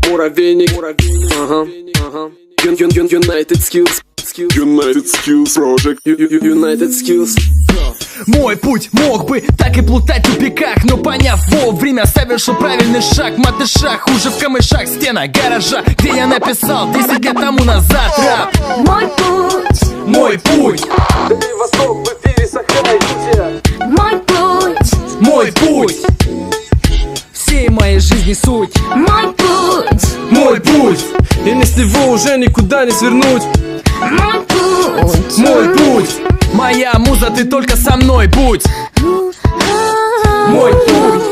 Муравейник. United Skills. United Skills Project. United Skills. Мой путь мог бы так и плутать в тупиках, но поняв вовремя, совершил правильный шаг. В матышах, уже в камышах, стена гаража, где я написал 10 лет тому назад рэп. Мой путь, Мой путь, Дальний Восток в эфире Саха-Якутия. мой путь, мой путь, всей моей жизни суть. мой путь, Мой путь, И не с него уже никуда не свернуть. мой путь, мой путь, моя муза, ты только со мной будь. Мой путь,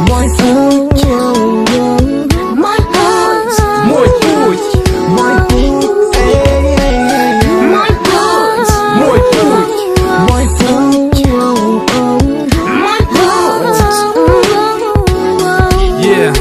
мой путь, мой путь, мой путь, мой путь, мой путь, мой путь. мой путь, мой путь. Yeah.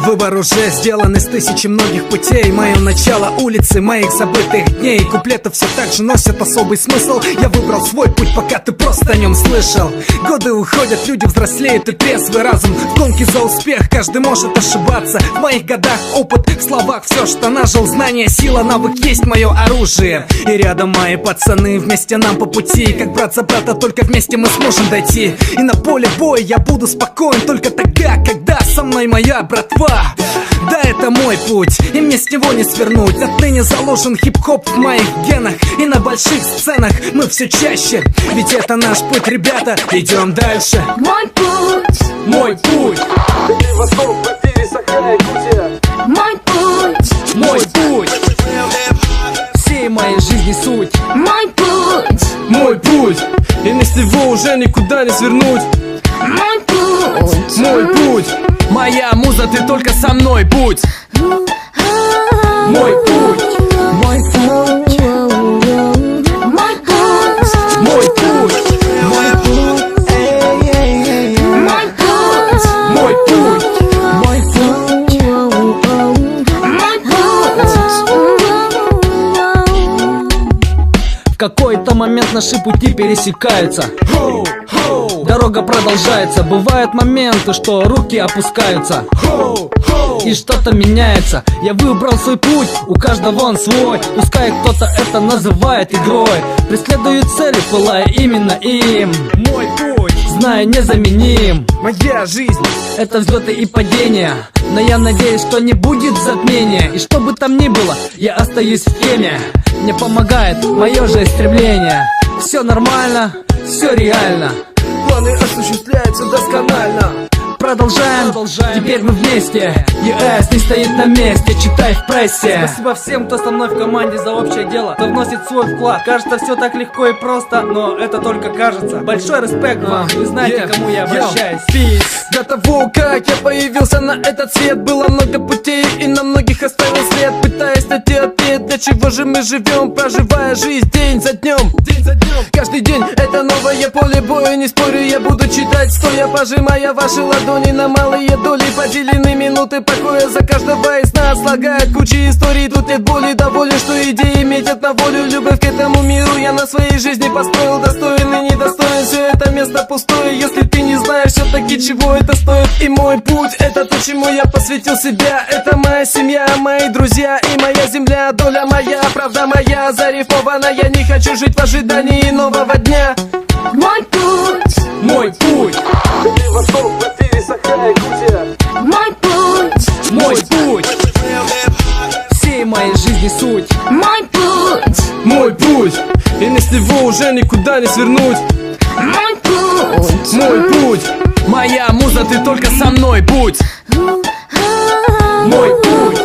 Выбор уже сделан из тысячи многих путей. Мое начало улицы моих забытых дней. Куплеты все так же носят особый смысл. Я выбрал свой путь, пока ты просто о нем слышал. Годы уходят, люди взрослеют и трезвый разум. В гонке за успех каждый может ошибаться. В моих годах опыт, в словах все, что нажил. Знание, сила, навык есть мое оружие. И рядом мои пацаны, вместе нам по пути. Как брат за брата, только вместе мы сможем дойти. И на поле боя я буду спокоен только тогда, когда со мной моя братва. Да, это мой путь, и мне с него не свернуть. Отныне заложен хип-хоп в моих генах. И на больших сценах мы все чаще. Ведь это наш путь, ребята, идем дальше. Мой путь, Мой путь, Дальний Восток в эфире Саха-Якутия. мой путь, мой путь, всей моей жизни суть. мой путь, Мой путь, И не с него уже никуда не свернуть. мой путь, мой путь, моя муза, ты только со мной будь. Мой путь, мой путь, мой путь, мой путь, мой путь, мой путь, мой путь. мой путь, мой путь. В какой-то момент наши пути пересекаются. Дорога продолжается. Бывают моменты, что руки опускаются и что-то меняется. Я выбрал свой путь, у каждого он свой. Пускай кто-то это называет игрой. Преследую цели, пылая именно им. Мой путь, знаю, незаменим. Моя жизнь — это взлеты и падения. Но я надеюсь, что не будет затмения. И что бы там ни было, я остаюсь в теме. Мне помогает мое же стремление. Все нормально, все реально. Планы осуществляются досконально. Продолжаем, теперь мы вместе. ЕС не стоит на месте, читай в прессе. Спасибо всем, кто со мной в команде за общее дело, кто вносит свой вклад. Кажется, все так легко и просто, но это только кажется. Большой респект вам, вы знаете, к кому я обращаюсь. Peace. До того, как я появился на этот свет, было много путей и на многих оставил след. Пытаясь найти ответ, для чего же мы живем, проживая жизнь день за днем. Каждый день это новое поле боя, не спорю, я буду читать стоя, пожимая ваши ладони на малые доли. Поделены минуты покоя за каждого из нас, слагает кучи историй, тут нет боли. Доволен, что идеи метят на волю, любовь к этому миру я на своей жизни построил. Достоин и недостоин, все это место пустое, если ты не знаешь все-таки чего это стоит. И мой путь — это то, чему я посвятил себя. Это моя семья, мои друзья и моя земля. Доля моя, правда моя, зарифмована. Я не хочу жить в ожидании нового дня. Мой путь, Мой путь, Дальний Восток в эфире Саха-Якутия. мой путь, мой путь, всей моей жизни суть. мой путь, Мой путь, и не с него уже никуда не свернуть. мой путь, Мой путь, Моя муза, ты только со мной будь. Мой путь,